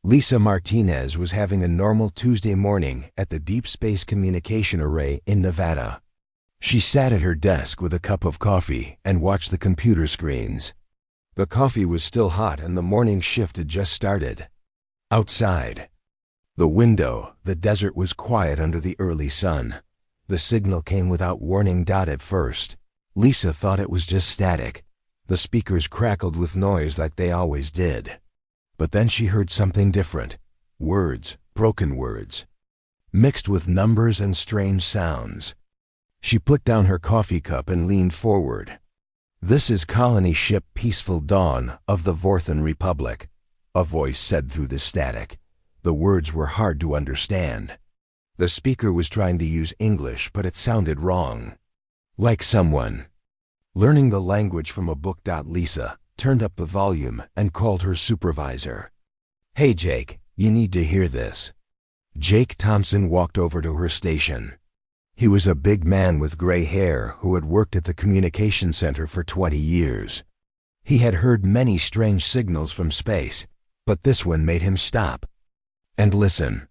Lisa Martinez was having a normal Tuesday morning at the Deep Space Communication Array in Nevada. She sat at her desk with a cup of coffee and watched the computer screens. The coffee was still hot and the morning shift had just started. Outside the window, the desert was quiet under the early sun. The signal came without warning. At first, Lisa thought it was just static. The speakers crackled with noise like they always did. But then she heard something different. Words, broken words, mixed with numbers and strange sounds. She put down her coffee cup and leaned forward. "This is colony ship Peaceful Dawn of the Vorthan Republic," a voice said through the static. The words were hard to understand. The speaker was trying to use English, but it sounded wrong. Like someone learning the language from a book. Lisa turned up the volume and called her supervisor. "Hey Jake, you need to hear this." Jake Thompson walked over to her station. He was a big man with gray hair who had worked at the communication center for 20 years. He had heard many strange signals from space, but this one made him stop and listen.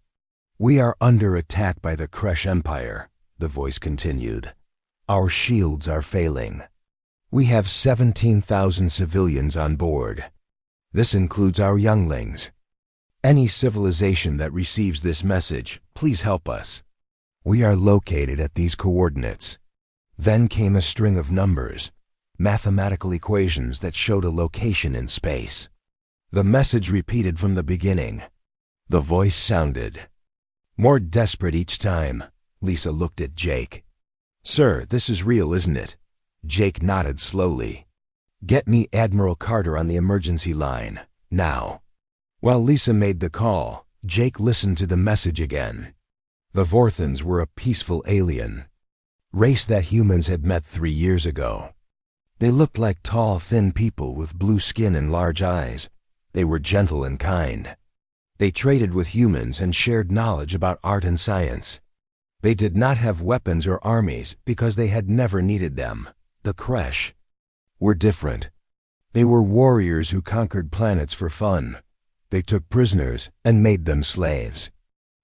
"We are under attack by the Kresh Empire," the voice continued. "Our shields are failing. We have 17,000 civilians on board. This includes our younglings. Any civilization that receives this message, please help us. We are located at these coordinates." Then came a string of numbers, mathematical equations that showed a location in space. The message repeated from the beginning. The voice sounded more desperate each time. Lisa looked at Jake. "Sir, this is real, isn't it?" Jake nodded slowly. "Get me Admiral Carter on the emergency line, now." While Lisa made the call, Jake listened to the message again. The Vorthans were a peaceful alien race that humans had met 3 years ago. They looked like tall, thin people with blue skin and large eyes. They were gentle and kind. They traded with humans and shared knowledge about art and science. They did not have weapons or armies because they had never needed them. The Kresh were different. They were warriors who conquered planets for fun. They took prisoners and made them slaves.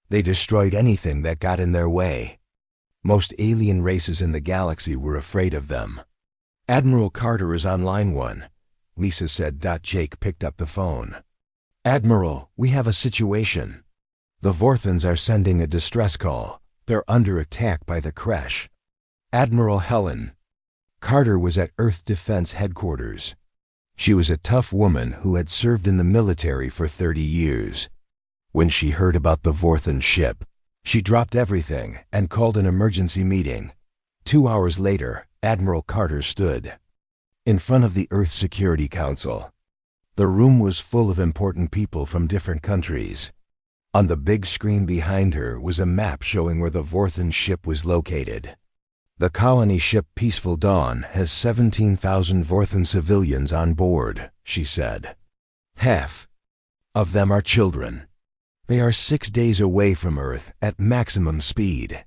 They destroyed anything that got in their way. Most alien races in the galaxy were afraid of them. "Admiral Carter is on line 1, Lisa said. Jake picked up the phone. "Admiral, we have a situation. The Vorthans are sending a distress call. They're under attack by the Kresh." "Admiral Helen." Carter was at Earth Defense Headquarters. She was a tough woman who had served in the military for 30 years. When she heard about the Vorthan ship, she dropped everything and called an emergency meeting. 2 hours later, Admiral Carter stood in front of the Earth Security Council. The room was full of important people from different countries. On the big screen behind her was a map showing where the Vorthan ship was located. "The colony ship Peaceful Dawn has 17,000 Vorthan civilians on board," she said. "Half of them are children. They are 6 days away from Earth at maximum speed.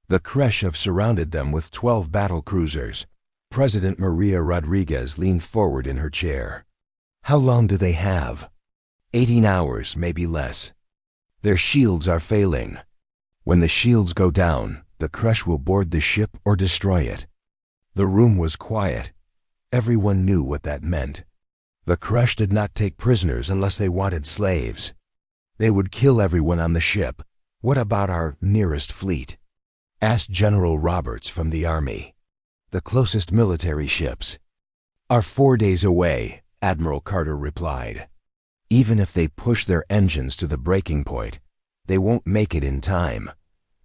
The Kresh have surrounded them with 12 battle cruisers." President Maria Rodriguez leaned forward in her chair. "How long do they have?" 18 hours, maybe less. Their shields are failing. When the shields go down, the Kresh will board the ship or destroy it." The room was quiet. Everyone knew what that meant. The Kresh did not take prisoners unless they wanted slaves. They would kill everyone on the ship. "What about our nearest fleet?" asked General Roberts from the Army. "The closest military ships are 4 days away," Admiral Carter replied. "Even if they push their engines to the breaking point, they won't make it in time."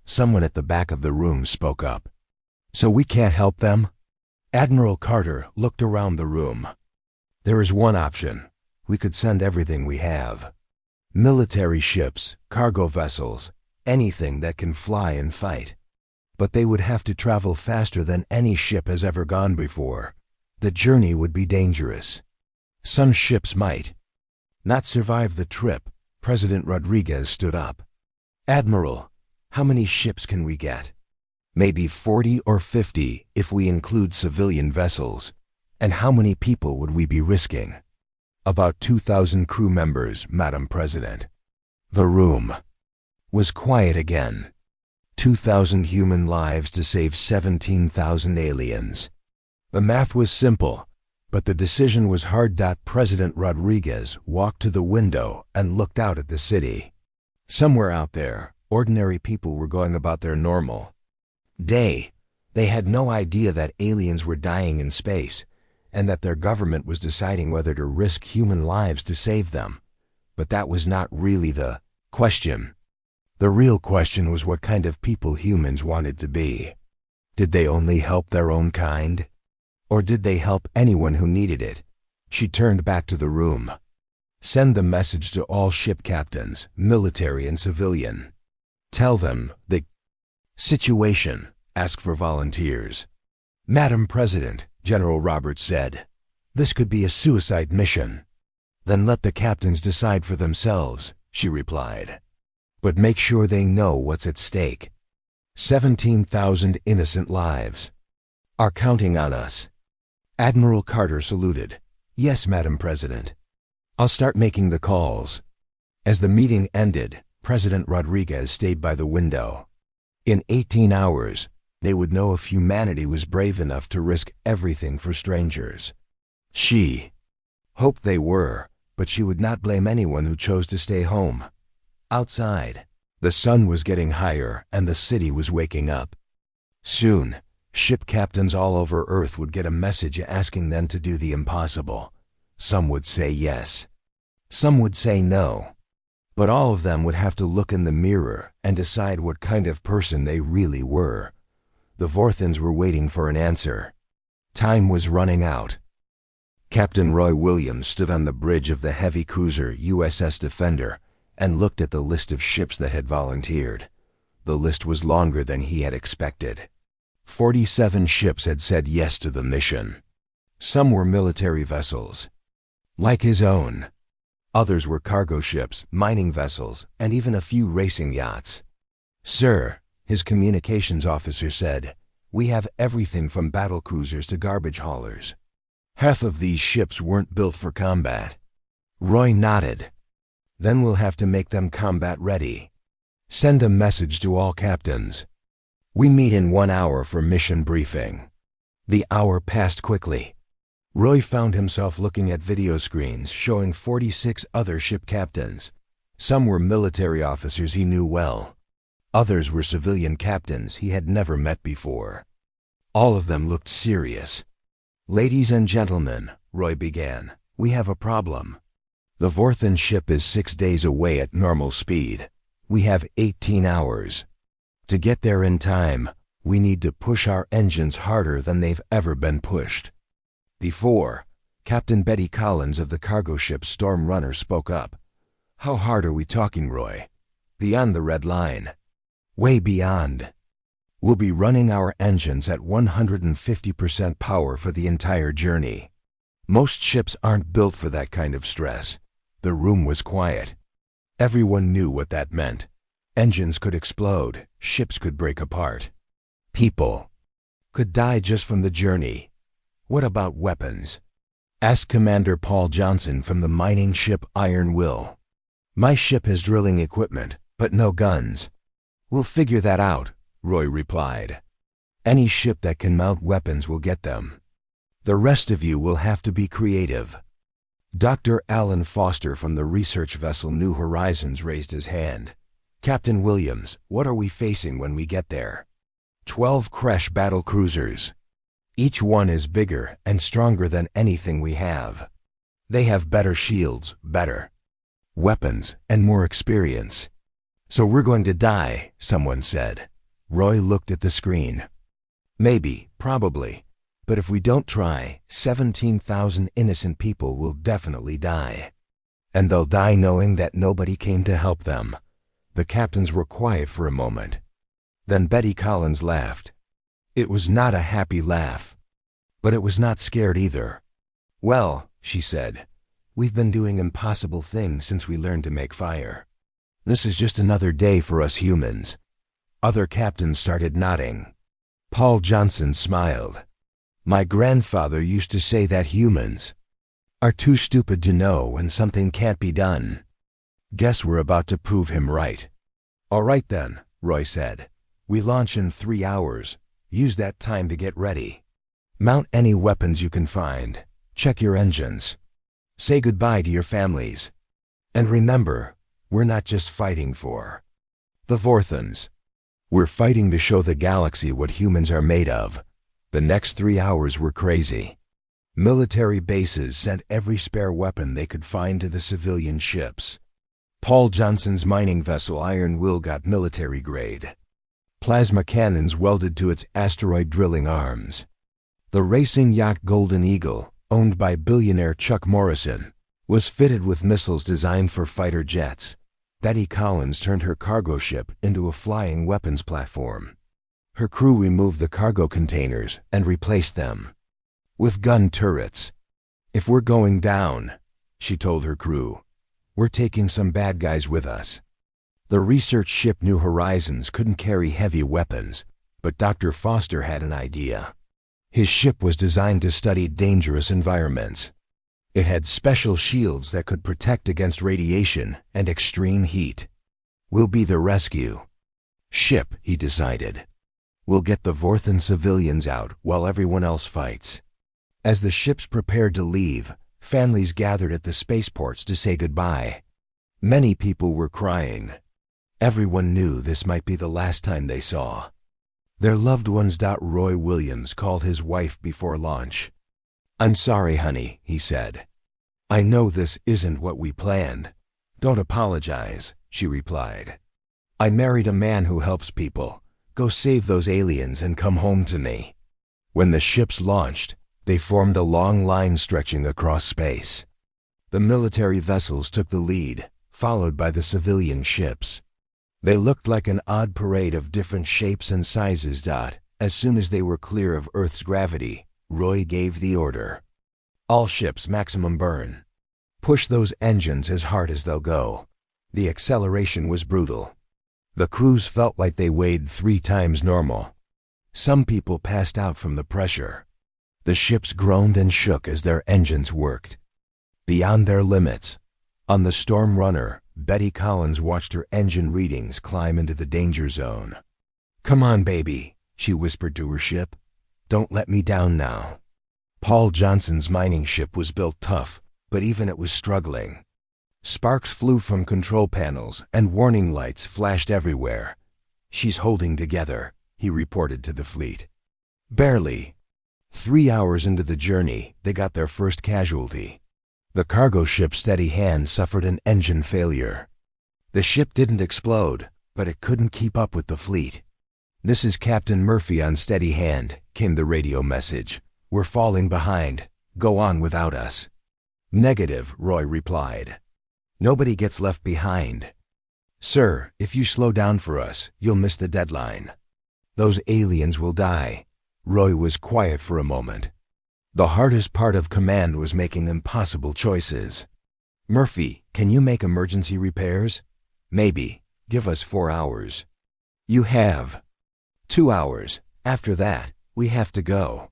Someone at the back of the room spoke up. "So we can't help them?" Admiral Carter looked around the room. "There is one option. We could send everything we have. Military ships, cargo vessels, anything that can fly and fight. But they would have to travel faster than any ship has ever gone before. The journey would be dangerous. Some ships might not survive the trip." President Rodriguez stood up. "Admiral, how many ships can we get?" "Maybe 40 or 50 if we include civilian vessels." "And how many people would we be risking?" "About 2,000 crew members, Madam President." The room was quiet again. 2,000 human lives to save 17,000 aliens. The math was simple, but the decision was hard. President Rodriguez walked to the window and looked out at the city. Somewhere out there, ordinary people were going about their normal day. They had no idea that aliens were dying in space, and that their government was deciding whether to risk human lives to save them. But that was not really the question. The real question was what kind of people humans wanted to be. Did they only help their own kind? Or did they help anyone who needed it? She turned back to the room. Send the message to all ship captains, military and civilian. Tell them the situation. Ask for volunteers. Madam President, General Roberts said, this could be a suicide mission. Then let the captains decide for themselves, she replied. But make sure they know what's at stake. 17,000 innocent lives are counting on us. Admiral Carter saluted. Yes, Madam President. I'll start making the calls. As the meeting ended, President Rodriguez stayed by the window. In 18 hours, they would know if humanity was brave enough to risk everything for strangers. She hoped they were, but she would not blame anyone who chose to stay home. Outside, the sun was getting higher and the city was waking up. Soon, ship captains all over Earth would get a message asking them to do the impossible. Some would say yes. Some would say no. But all of them would have to look in the mirror and decide what kind of person they really were. The Vorthans were waiting for an answer. Time was running out. Captain Roy Williams stood on the bridge of the heavy cruiser USS Defender and looked at the list of ships that had volunteered. The list was longer than he had expected. 47 ships had said yes to the mission. Some were military vessels, like his own. Others were cargo ships, mining vessels, and even a few racing yachts. Sir, his communications officer said, we have everything from battle cruisers to garbage haulers. Half of these ships weren't built for combat. Roy nodded. Then we'll have to make them combat ready. Send a message to all captains. We meet in 1 hour for mission briefing. The hour passed quickly. Roy found himself looking at video screens showing 46 other ship captains. Some were military officers he knew well. Others were civilian captains he had never met before. All of them looked serious. Ladies and gentlemen, Roy began, we have a problem. The Vorthan ship is 6 days away at normal speed. We have 18 hours. To get there in time, we need to push our engines harder than they've ever been pushed. Before, Captain Betty Collins of the cargo ship Storm Runner spoke up. How hard are we talking, Roy? Beyond the red line. Way beyond. We'll be running our engines at 150% power for the entire journey. Most ships aren't built for that kind of stress. The room was quiet. Everyone knew what that meant. Engines could explode, ships could break apart. People could die just from the journey. What about weapons? Asked Commander Paul Johnson from the mining ship Iron Will. My ship has drilling equipment, but no guns. We'll figure that out, Roy replied. Any ship that can mount weapons will get them. The rest of you will have to be creative. Dr. Alan Foster from the research vessel New Horizons raised his hand. Captain Williams, what are we facing when we get there? 12 Kresh battle cruisers. Each one is bigger and stronger than anything we have. They have better shields, better weapons, and more experience. So we're going to die, someone said. Roy looked at the screen. Maybe, probably. But if we don't try, 17,000 innocent people will definitely die. And they'll die knowing that nobody came to help them. The captains were quiet for a moment. Then Betty Collins laughed. It was not a happy laugh. But it was not scared either. Well, she said, we've been doing impossible things since we learned to make fire. This is just another day for us humans. Other captains started nodding. Paul Johnson smiled. My grandfather used to say that humans are too stupid to know when something can't be done. Guess we're about to prove him right. All right then, Roy said. We launch in 3 hours. Use that time to get ready. Mount any weapons you can find. Check your engines. Say goodbye to your families. And remember, we're not just fighting for the Vorthons. We're fighting to show the galaxy what humans are made of. The next 3 hours were crazy. Military bases sent every spare weapon they could find to the civilian ships. Paul Johnson's mining vessel Iron Will got military grade. Plasma cannons welded to its asteroid drilling arms. The racing yacht Golden Eagle, owned by billionaire Chuck Morrison, was fitted with missiles designed for fighter jets. Betty Collins turned her cargo ship into a flying weapons platform. Her crew removed the cargo containers and replaced them with gun turrets. If we're going down, she told her crew, we're taking some bad guys with us. The research ship New Horizons couldn't carry heavy weapons, but Dr. Foster had an idea. His ship was designed to study dangerous environments. It had special shields that could protect against radiation and extreme heat. We'll be the rescue ship, he decided. We'll get the Vorthon civilians out while everyone else fights. As the ships prepared to leave, families gathered at the spaceports to say goodbye. Many people were crying. Everyone knew this might be the last time they saw their loved ones. Roy Williams called his wife before launch. I'm sorry, honey, he said. I know this isn't what we planned. Don't apologize, she replied. I married a man who helps people. Go save those aliens and come home to me. When the ships launched, they formed a long line stretching across space. The military vessels took the lead, followed by the civilian ships. They looked like an odd parade of different shapes and sizes. As soon as they were clear of Earth's gravity, Roy gave the order. All ships maximum burn. Push those engines as hard as they'll go. The acceleration was brutal. The crews felt like they weighed 3 times normal. Some people passed out from the pressure. The ships groaned and shook as their engines worked beyond their limits. On the Storm Runner, Betty Collins watched her engine readings climb into the danger zone. Come on, baby, she whispered to her ship. Don't let me down now. Paul Johnson's mining ship was built tough, but even it was struggling. Sparks flew from control panels and warning lights flashed everywhere. She's holding together, he reported to the fleet. Barely. 3 hours into the journey, they got their first casualty. The cargo ship Steady Hand suffered an engine failure. The ship didn't explode, but it couldn't keep up with the fleet. This is Captain Murphy on Steady Hand, came the radio message. We're falling behind. Go on without us. Negative, Roy replied. Nobody gets left behind. Sir, if you slow down for us, you'll miss the deadline. Those aliens will die. Roy was quiet for a moment. The hardest part of command was making impossible choices. Murphy, can you make emergency repairs? Maybe. Give us 4 hours. You have 2 hours. After that, we have to go.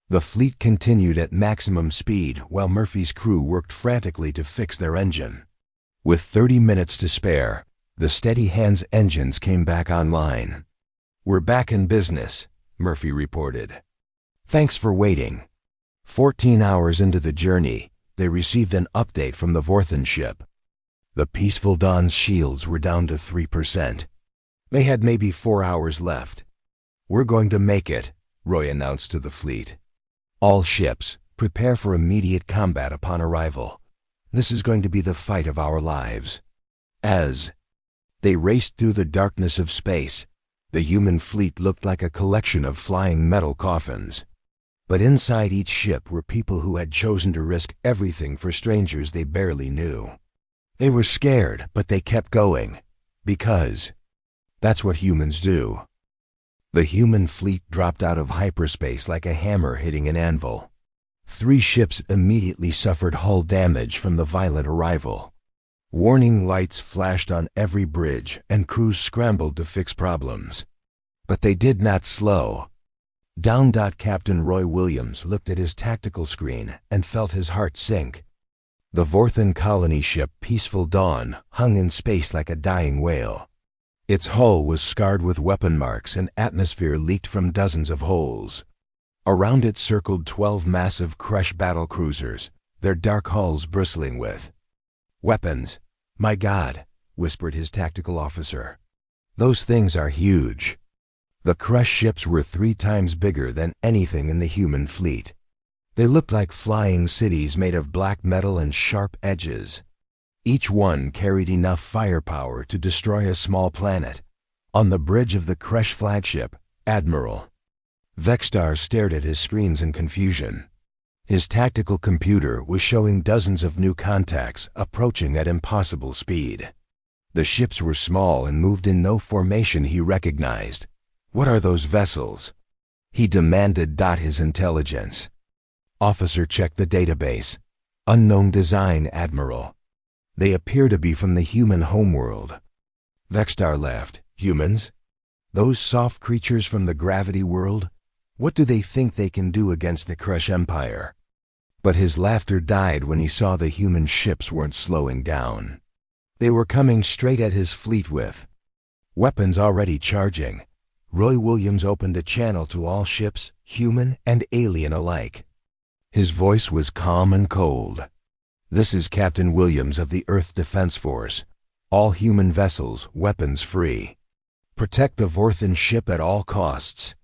The fleet continued at maximum speed while Murphy's crew worked frantically to fix their engine. With 30 minutes to spare, the Steady Hand's engines came back online. We're back in business, Murphy reported. Thanks for waiting. 14 hours into the journey, they received an update from the Vorthon ship. The Peaceful Dawn's shields were down to 3%. They had maybe 4 hours left. We're going to make it, Roy announced to the fleet. All ships, prepare for immediate combat upon arrival. This is going to be the fight of our lives. As they raced through the darkness of space, the human fleet looked like a collection of flying metal coffins. But inside each ship were people who had chosen to risk everything for strangers they barely knew. They were scared, but they kept going, because that's what humans do. The human fleet dropped out of hyperspace like a hammer hitting an anvil. 3 ships immediately suffered hull damage from the violent arrival. Warning lights flashed on every bridge and crews scrambled to fix problems. But they did not slow. Down. Captain Roy Williams looked at his tactical screen and felt his heart sink. The Vorthan colony ship Peaceful Dawn hung in space like a dying whale. Its hull was scarred with weapon marks and atmosphere leaked from dozens of holes. Around it circled 12 massive Crush battle cruisers, their dark hulls bristling with weapons. "My God," whispered his tactical officer. "Those things are huge." The Crush ships were 3 times bigger than anything in the human fleet. They looked like flying cities made of black metal and sharp edges. Each one carried enough firepower to destroy a small planet. On the bridge of the Crush flagship, Admiral Vextar stared at his screens in confusion. His tactical computer was showing dozens of new contacts approaching at impossible speed. The ships were small and moved in no formation he recognized. "What are those vessels?" he demanded. His intelligence officer checked the database. "Unknown design, Admiral. They appear to be from the human homeworld." Vextar laughed. "Humans? Those soft creatures from the gravity world? What do they think they can do against the Crush Empire?" But his laughter died when he saw the human ships weren't slowing down. They were coming straight at his fleet with weapons already charging. Roy Williams opened a channel to all ships, human and alien alike. His voice was calm and cold. "This is Captain Williams of the Earth Defense Force. All human vessels, weapons free. Protect the Vorthan ship at all costs.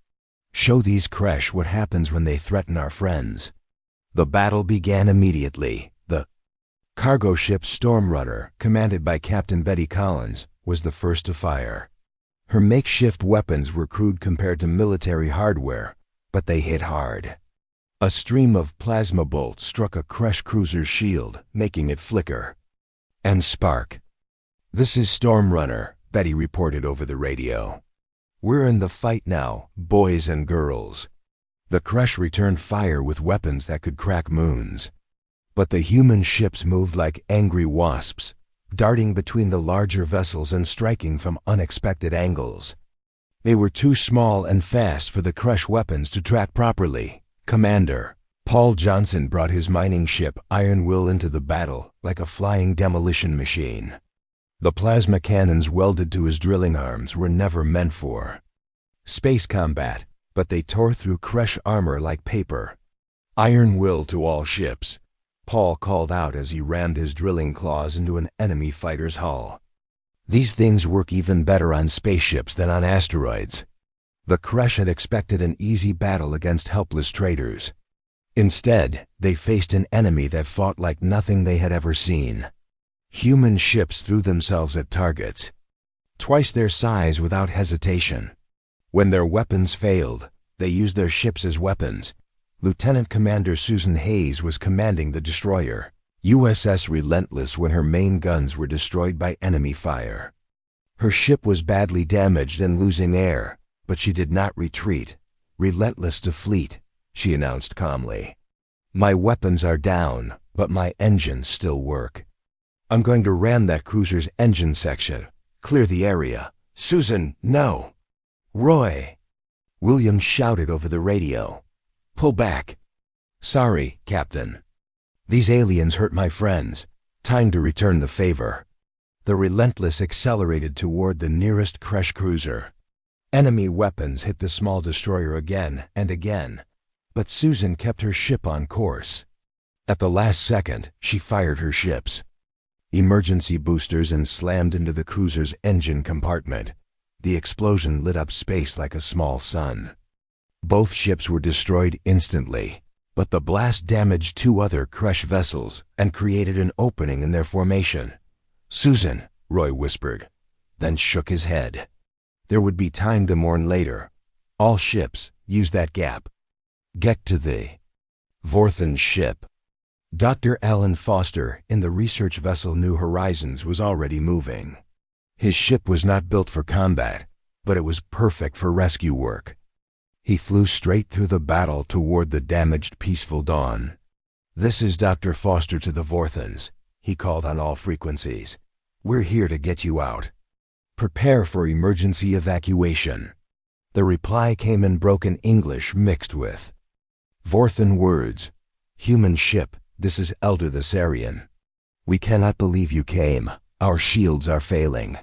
Show these Crush what happens when they threaten our friends." The battle began immediately. The cargo ship Stormrunner, commanded by Captain Betty Collins, was the first to fire. Her makeshift weapons were crude compared to military hardware, but they hit hard. A stream of plasma bolts struck a Crush cruiser's shield, making it flicker and spark. "This is Stormrunner," Betty reported over the radio. "We're in the fight now, boys and girls." The Crush returned fire with weapons that could crack moons. But the human ships moved like angry wasps, darting between the larger vessels and striking from unexpected angles. They were too small and fast for the Crush weapons to track properly. Commander Paul Johnson brought his mining ship Iron Will into the battle like a flying demolition machine. The plasma cannons welded to his drilling arms were never meant for space combat, but they tore through Crush armor like paper. "Iron Will to all ships," Paul called out as he rammed his drilling claws into an enemy fighter's hull. "These things work even better on spaceships than on asteroids." The Crush had expected an easy battle against helpless traitors. Instead, they faced an enemy that fought like nothing they had ever seen. Human ships threw themselves at targets, twice their size without hesitation. When their weapons failed, they used their ships as weapons. Lieutenant Commander Susan Hayes was commanding the destroyer USS Relentless when her main guns were destroyed by enemy fire. Her ship was badly damaged and losing air, but she did not retreat. "Relentless to fleet," she announced calmly. "My weapons are down, but my engines still work. I'm going to ram that cruiser's engine section. Clear the area." "Susan, no!" "Roy!" Williams shouted over the radio. "Pull back." "Sorry, Captain. These aliens hurt my friends. Time to return the favor." The Relentless accelerated toward the nearest Crush cruiser. Enemy weapons hit the small destroyer again and again, but Susan kept her ship on course. At the last second, she fired her ships. Emergency boosters and slammed into the cruiser's engine compartment. The explosion lit up space like a small sun. Both ships were destroyed instantly, but the blast damaged 2 other Crush vessels and created an opening in their formation. "Susan," Roy whispered, then shook his head. There would be time to mourn later. All ships, use that gap. Get to the Vorthan ship. Dr. Alan Foster in the research vessel New Horizons was already moving. His ship was not built for combat, but it was perfect for rescue work. He flew straight through the battle toward the damaged Peaceful Dawn. "This is Dr. Foster to the Vorthans," he called on all frequencies. "We're here to get you out. Prepare for emergency evacuation." The reply came in broken English mixed with Vorthan words. "Human ship, this is Elder the Sarian. We cannot believe you came. Our shields are failing.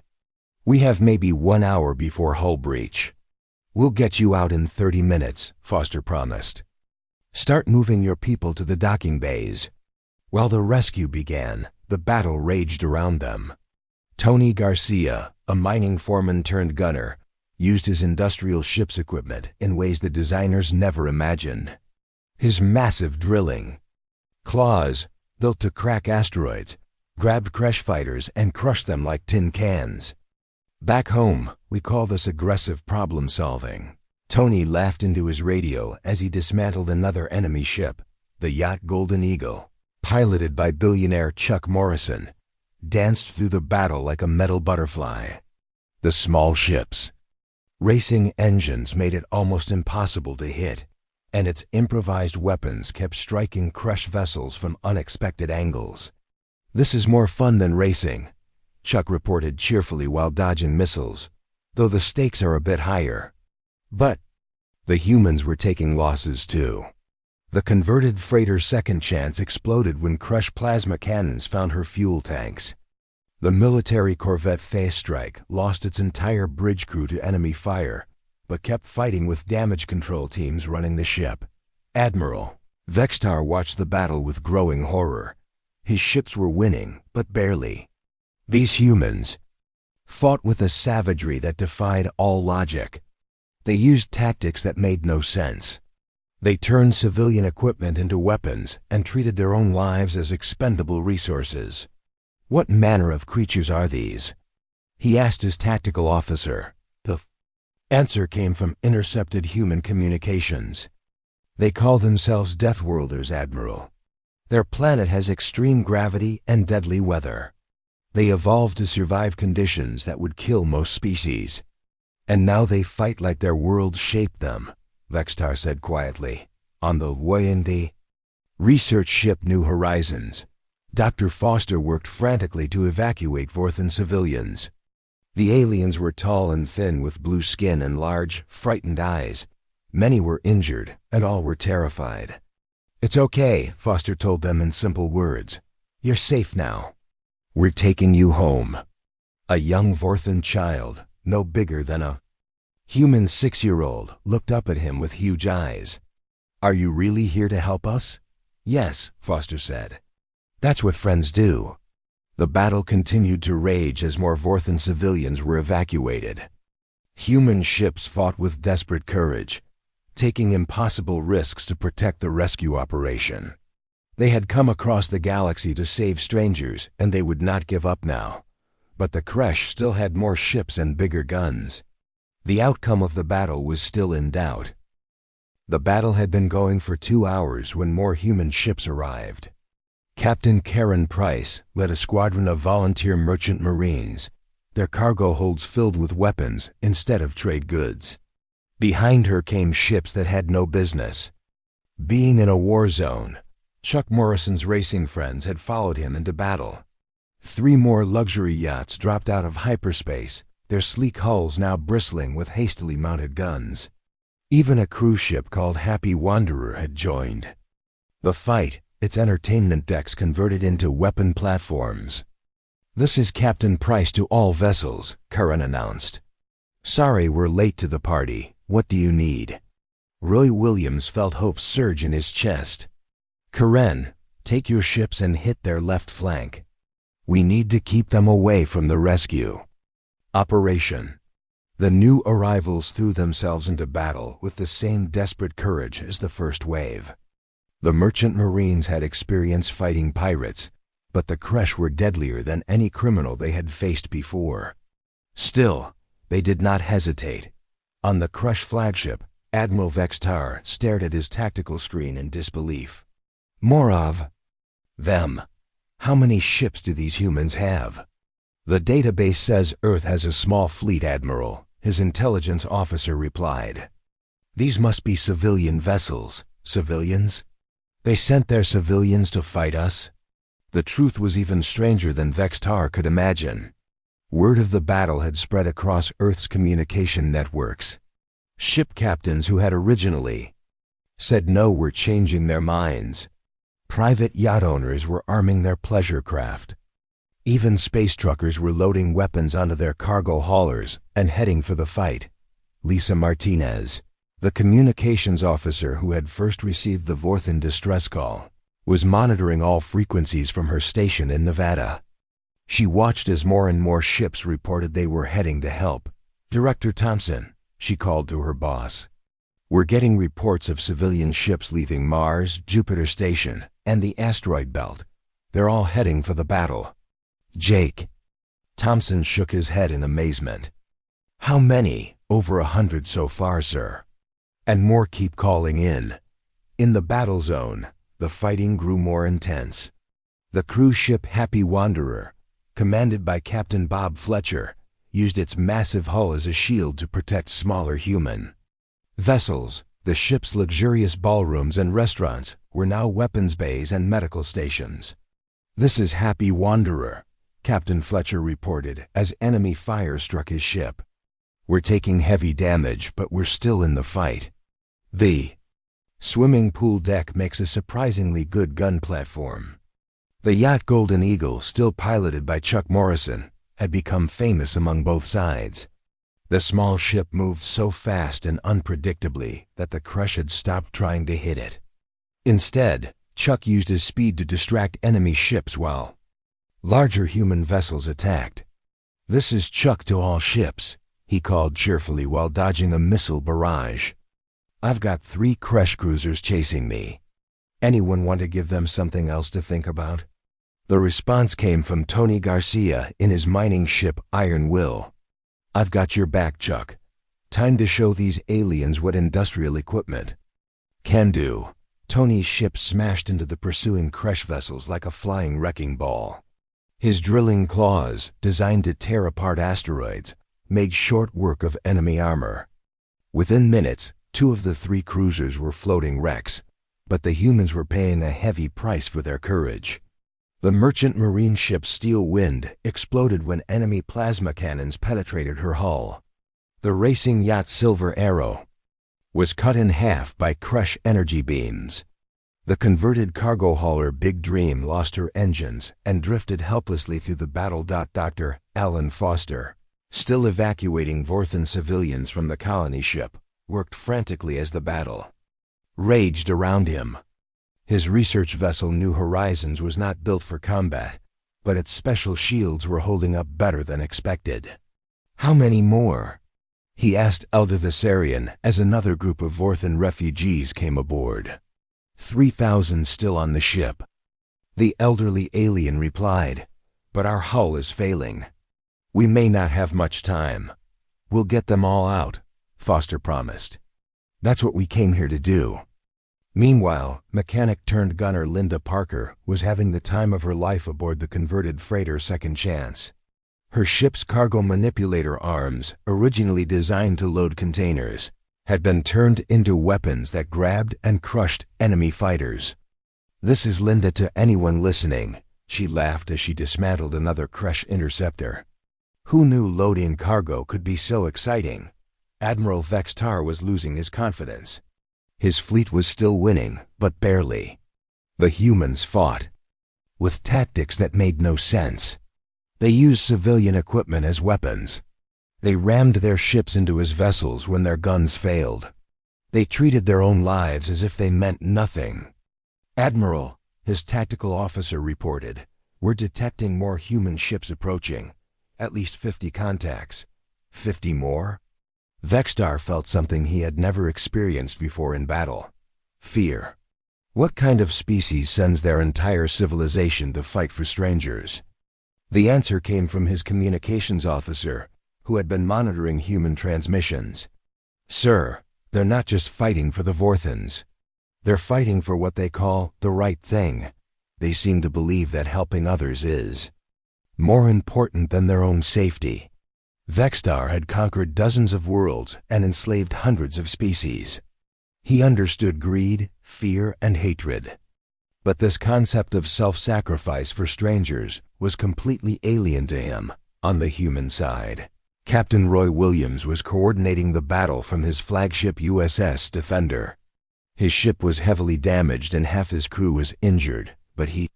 We have maybe 1 hour before hull breach. We'll get you out in 30 minutes, Foster promised. Start moving your people to the docking bays. While the rescue began, the battle raged around them. Tony Garcia, a mining foreman turned gunner, used his industrial ship's equipment in ways the designers never imagined. His massive drilling claws, built to crack asteroids, grabbed crash fighters and crushed them like tin cans. Back home, we call this aggressive problem solving. Tony laughed into his radio as he dismantled another enemy ship, the yacht Golden Eagle, piloted by billionaire Chuck Morrison, danced through the battle like a metal butterfly. The small ships. Racing engines made it almost impossible to hit, and its improvised weapons kept striking crush vessels from unexpected angles. This is more fun than racing, Chuck reported cheerfully while dodging missiles, though the stakes are a bit higher. But the humans were taking losses too. The converted freighter Second Chance exploded when crushed plasma cannons found her fuel tanks. The military corvette Face Strike lost its entire bridge crew to enemy fire, but kept fighting with damage control teams running the ship. Admiral Vextar watched the battle with growing horror. His ships were winning, but barely. These humans fought with a savagery that defied all logic. They used tactics that made no sense. They turned civilian equipment into weapons and treated their own lives as expendable resources. What manner of creatures are these? He asked his tactical officer. The answer came from intercepted human communications. They call themselves Deathworlders, Admiral. Their planet has extreme gravity and deadly weather. They evolved to survive conditions that would kill most species. And now they fight like their world shaped them, Vextar said quietly. On the Wayandi research ship New Horizons, Dr. Foster worked frantically to evacuate Vorthan civilians. The aliens were tall and thin with blue skin and large, frightened eyes. Many were injured, and all were terrified. It's okay, Foster told them in simple words. You're safe now. We're taking you home. A young Vorthan child, no bigger than a human 6-year-old, looked up at him with huge eyes. Are you really here to help us? Yes, Foster said. That's what friends do. The battle continued to rage as more Vorthan civilians were evacuated. Human ships fought with desperate courage, taking impossible risks to protect the rescue operation. They had come across the galaxy to save strangers, and they would not give up now. But the Kresh still had more ships and bigger guns. The outcome of the battle was still in doubt. The battle had been going for 2 hours when more human ships arrived. Captain Karen Price led a squadron of volunteer merchant marines, their cargo holds filled with weapons instead of trade goods. Behind her came ships that had no business being in a war zone. Chuck Morrison's racing friends had followed him into battle. 3 more luxury yachts dropped out of hyperspace, their sleek hulls now bristling with hastily mounted guns. Even a cruise ship called Happy Wanderer had joined the fight, its entertainment decks converted into weapon platforms. This is Captain Price to all vessels, Karen announced. Sorry we're late to the party. What do you need? Roy Williams felt hope surge in his chest. Karen, take your ships and hit their left flank. We need to keep them away from the rescue operation. The new arrivals threw themselves into battle with the same desperate courage as the first wave. The merchant marines had experience fighting pirates, but the Kresh were deadlier than any criminal they had faced before. Still, they did not hesitate. On the Kresh flagship, Admiral Vextar stared at his tactical screen in disbelief. More of them. How many ships do these humans have? The database says Earth has a small fleet, Admiral, his intelligence officer replied. These must be civilian vessels. Civilians? They sent their civilians to fight us? The truth was even stranger than Vextar could imagine. Word of the battle had spread across Earth's communication networks. Ship captains who had originally said no were changing their minds. Private yacht owners were arming their pleasure craft. Even space truckers were loading weapons onto their cargo haulers and heading for the fight. Lisa Martinez, the communications officer who had first received the Vorthen distress call, was monitoring all frequencies from her station in Nevada. She watched as more and more ships reported they were heading to help. "Director Thompson," she called to her boss. "We're getting reports of civilian ships leaving Mars, Jupiter Station, and the asteroid belt. They're all heading for the battle." "Jake." Thompson shook his head in amazement. "How many?" "Over 100 so far, sir. And more keep calling in." In the battle zone, the fighting grew more intense. The cruise ship Happy Wanderer, commanded by Captain Bob Fletcher, used its massive hull as a shield to protect smaller human vessels. The ship's luxurious ballrooms and restaurants were now weapons bays and medical stations. "This is Happy Wanderer," Captain Fletcher reported as enemy fire struck his ship. "We're taking heavy damage, but we're still in the fight." The swimming pool deck makes a surprisingly good gun platform. The yacht Golden Eagle, still piloted by Chuck Morrison, had become famous among both sides. The small ship moved so fast and unpredictably that the crush had stopped trying to hit it. Instead, Chuck used his speed to distract enemy ships while larger human vessels attacked. "This is Chuck to all ships," he called cheerfully while dodging a missile barrage. "I've got 3 crush cruisers chasing me. Anyone want to give them something else to think about?" The response came from Tony Garcia in his mining ship Iron Will. "I've got your back, Chuck. Time to show these aliens what industrial equipment can do." Tony's ship smashed into the pursuing crush vessels like a flying wrecking ball. His drilling claws, designed to tear apart asteroids, made short work of enemy armor. Within minutes, 2 of the 3 cruisers were floating wrecks, but the humans were paying a heavy price for their courage. The merchant marine ship Steel Wind exploded when enemy plasma cannons penetrated her hull. The racing yacht Silver Arrow was cut in half by crush energy beams. The converted cargo hauler Big Dream lost her engines and drifted helplessly through the battle. Dr. Alan Foster, still evacuating Vorthen civilians from the colony ship, worked frantically as the battle raged around him. His research vessel New Horizons was not built for combat, but its special shields were holding up better than expected. "How many more?" he asked Elder Thessarian as another group of Vorthen refugees came aboard. 3,000 still on the ship. The elderly alien replied, "But our hull is failing. We may not have much time." "We'll get them all out," Foster promised. "That's what we came here to do." Meanwhile, mechanic-turned-gunner Linda Parker was having the time of her life aboard the converted freighter Second Chance. Her ship's cargo manipulator arms, originally designed to load containers, had been turned into weapons that grabbed and crushed enemy fighters. "This is Linda to anyone listening," she laughed as she dismantled another crush interceptor. Who knew loading cargo could be so exciting? Admiral Vextar was losing his confidence. His fleet was still winning, but barely. The humans fought with tactics that made no sense. They used civilian equipment as weapons. They rammed their ships into his vessels when their guns failed. They treated their own lives as if they meant nothing. "Admiral," his tactical officer reported, "we're detecting more human ships approaching. At least 50 contacts." 50 more? Vextar felt something he had never experienced before in battle. Fear. What kind of species sends their entire civilization to fight for strangers? The answer came from his communications officer, who had been monitoring human transmissions. "Sir, they're not just fighting for the Vorthens. They're fighting for what they call the right thing. They seem to believe that helping others is more important than their own safety." Vextar had conquered dozens of worlds and enslaved hundreds of species. He understood greed, fear, and hatred. But this concept of self-sacrifice for strangers was completely alien to him. On the human side, Captain Roy Williams was coordinating the battle from his flagship USS Defender. His ship was heavily damaged and half his crew was injured, but he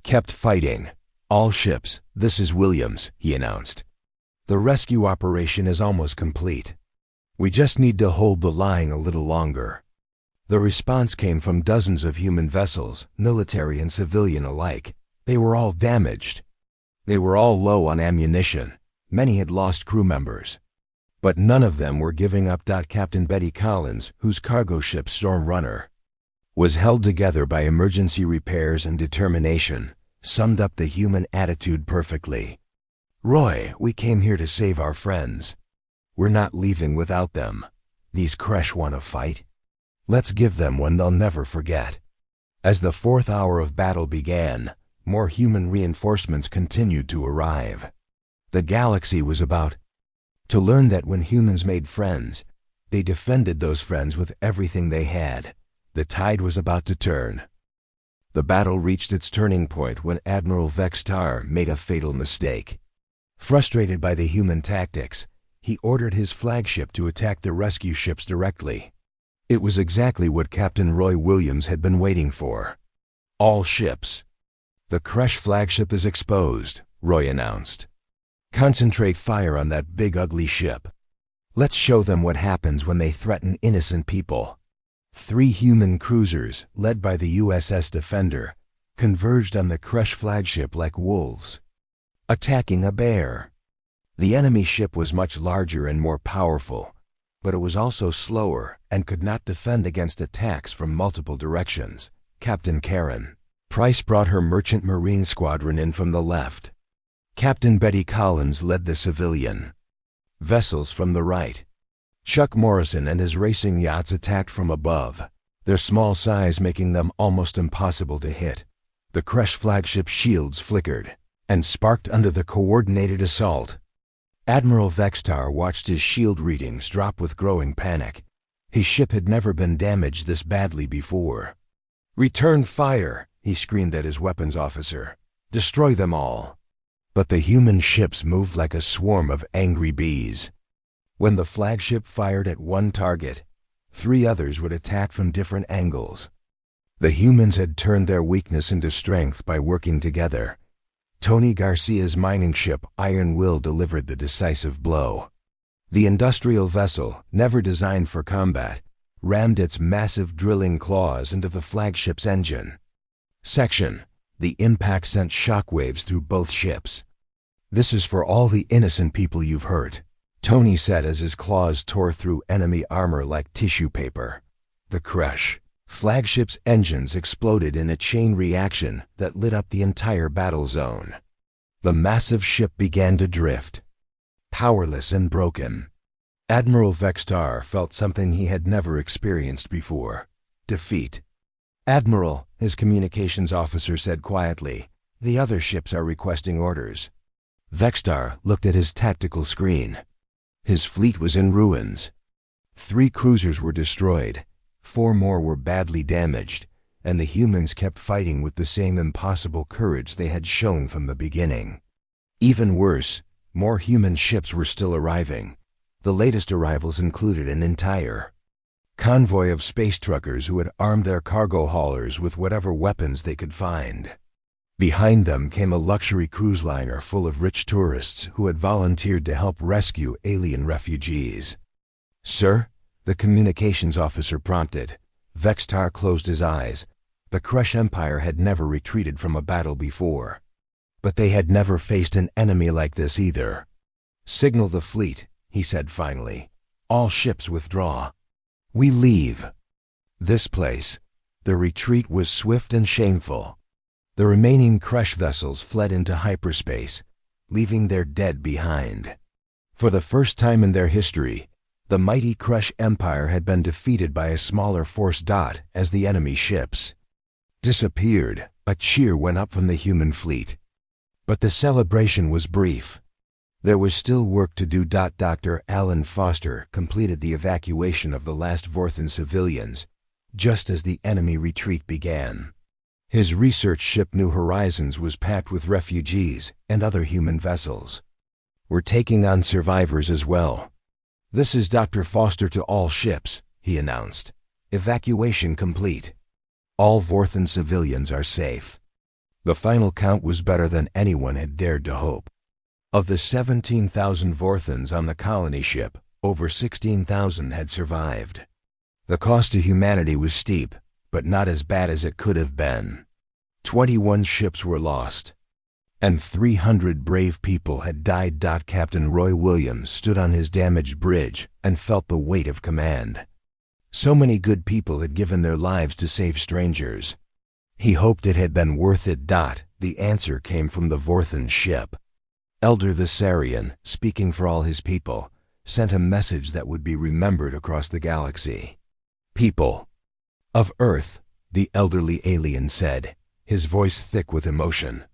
kept fighting. "All ships, this is Williams," he announced. "The rescue operation is almost complete. We just need to hold the line a little longer." The response came from dozens of human vessels, military and civilian alike. They were all damaged. They were all low on ammunition. Many had lost crew members. But none of them were giving up. Captain Betty Collins, whose cargo ship Storm Runner was held together by emergency repairs and determination, summed up the human attitude perfectly. "Roy, we came here to save our friends. We're not leaving without them. These Kresh want to fight. Let's give them one they'll never forget." As the fourth hour of battle began, more human reinforcements continued to arrive. The galaxy was about to learn that when humans made friends, they defended those friends with everything they had. The tide was about to turn. The battle reached its turning point when Admiral Vextar made a fatal mistake. Frustrated by the human tactics, he ordered his flagship to attack the rescue ships directly. It was exactly what Captain Roy Williams had been waiting for. "All ships. The Kresh flagship is exposed," Roy announced. "Concentrate fire on that big ugly ship. Let's show them what happens when they threaten innocent people." 3 human cruisers, led by the USS Defender, converged on the Kresh flagship like wolves attacking a bear. The enemy ship was much larger and more powerful, but it was also slower and could not defend against attacks from multiple directions. Captain Karen Price brought her merchant marine squadron in from the left. Captain Betty Collins led the civilian vessels from the right. Chuck Morrison and his racing yachts attacked from above, their small size making them almost impossible to hit. The Kresh flagship shields flickered and sparked under the coordinated assault. Admiral Vextar watched his shield readings drop with growing panic. His ship had never been damaged this badly before. "Return fire," he screamed at his weapons officer. "Destroy them all." But the human ships moved like a swarm of angry bees. When the flagship fired at one target, 3 others would attack from different angles. The humans had turned their weakness into strength by working together. Tony Garcia's mining ship Iron Will delivered the decisive blow. The industrial vessel, never designed for combat, rammed its massive drilling claws into the flagship's engine section. The impact sent shockwaves through both ships. "This is for all the innocent people you've hurt," Tony said as his claws tore through enemy armor like tissue paper. The Kresh flagship's engines exploded in a chain reaction that lit up the entire battle zone. The massive ship began to drift, powerless and broken. Admiral Vextar felt something he had never experienced before: defeat. "Admiral," his communications officer said quietly, "the other ships are requesting orders." Vextar looked at his tactical screen. His fleet was in ruins. 3 cruisers were destroyed, 4 more were badly damaged, and the humans kept fighting with the same impossible courage they had shown from the beginning. Even worse, more human ships were still arriving. The latest arrivals included an entire convoy of space truckers who had armed their cargo haulers with whatever weapons they could find. Behind them came a luxury cruise liner full of rich tourists who had volunteered to help rescue alien refugees. "Sir?" the communications officer prompted. Vextar closed his eyes. The Kresh Empire had never retreated from a battle before. But they had never faced an enemy like this either. "Signal the fleet," he said finally. "All ships withdraw. We leave this place." The retreat was swift and shameful. The remaining Kresh vessels fled into hyperspace, leaving their dead behind. For the first time in their history, the mighty Kresh Empire had been defeated by a smaller force. As the enemy ships disappeared, a cheer went up from the human fleet. But the celebration was brief. There was still work to do. Dr. Alan Foster completed the evacuation of the last Vorthan civilians, just as the enemy retreat began. His research ship New Horizons was packed with refugees and other human vessels. "We're taking on survivors as well. This is Dr. Foster to all ships," he announced. Evacuation complete. All Vorthan civilians are safe. The final count was better than anyone had dared to hope. Of the 17,000 Vorthans on the colony ship, over 16,000 had survived. The cost to humanity was steep, but not as bad as it could have been. 21 ships were lost, and 300 brave people had died. Captain Roy Williams stood on his damaged bridge and felt the weight of command. So many good people had given their lives to save strangers. He hoped it had been worth it. The answer came from the Vorthan ship. Elder the Sarian, speaking for all his people, sent a message that would be remembered across the galaxy. People of Earth, the elderly alien said, his voice thick with emotion.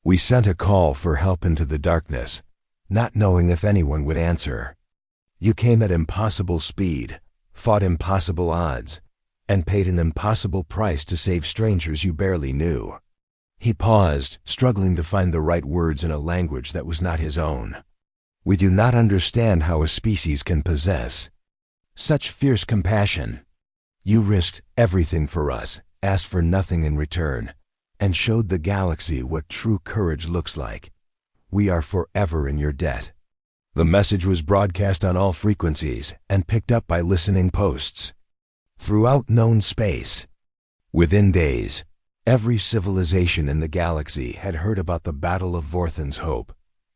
We sent a call for help into the darkness, not knowing if anyone would answer. You came at impossible speed, fought impossible odds, and paid an impossible price to save strangers you barely knew. He paused, struggling to find the right words in a language that was not his own. We do not understand how a species can possess such fierce compassion. You risked everything for us, asked for nothing in return, and showed the galaxy what true courage looks like. We are forever in your debt. The message was broadcast on all frequencies and picked up by listening posts throughout known space. Within days, every civilization in the galaxy had heard about the Battle of Vorthan's Hope.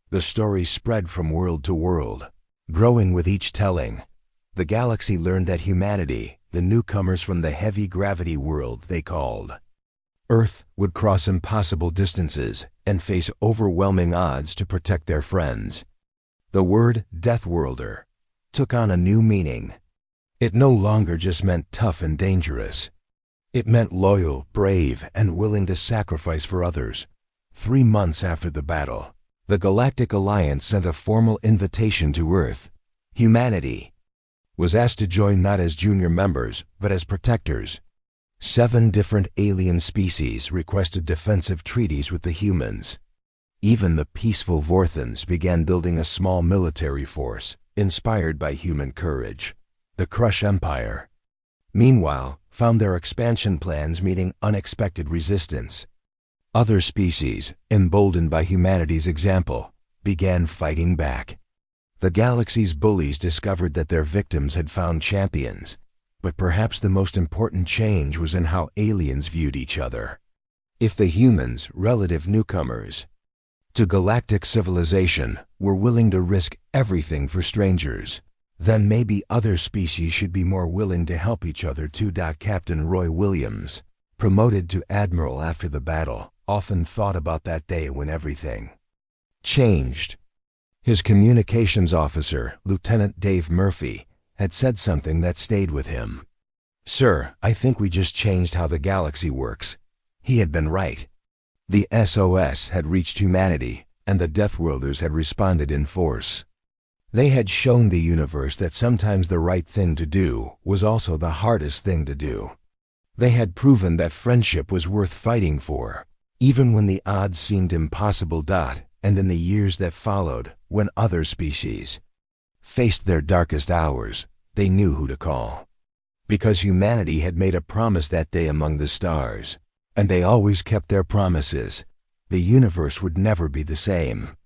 The story spread from world to world, growing with each telling. The galaxy learned that humanity, the newcomers from the heavy gravity world they called Earth, would cross impossible distances and face overwhelming odds to protect their friends. The word Deathworlder took on a new meaning. It no longer just meant tough and dangerous. It meant loyal, brave, and willing to sacrifice for others. 3 months after the battle, the Galactic Alliance sent a formal invitation to Earth. Humanity was asked to join not as junior members, but as protectors. 7 different alien species requested defensive treaties with the humans. Even the peaceful Vorthans began building a small military force, inspired by human courage. The Crush Empire, meanwhile, found their expansion plans meeting unexpected resistance. Other species, emboldened by humanity's example, began fighting back. The galaxy's bullies discovered that their victims had found champions, but perhaps the most important change was in how aliens viewed each other. If the humans, relative newcomers to galactic civilization, were willing to risk everything for strangers, then maybe other species should be more willing to help each other too. Captain Roy Williams, promoted to admiral after the battle, often thought about that day when everything changed. His communications officer, Lieutenant Dave Murphy, had said something that stayed with him. Sir, I think we just changed how the galaxy works. He had been right. The SOS had reached humanity, and the Deathworlders had responded in force. They had shown the universe that sometimes the right thing to do was also the hardest thing to do. They had proven that friendship was worth fighting for, even when the odds seemed impossible. And in the years that followed, when other species faced their darkest hours, they knew who to call. Because humanity had made a promise that day among the stars, and they always kept their promises. The universe would never be the same.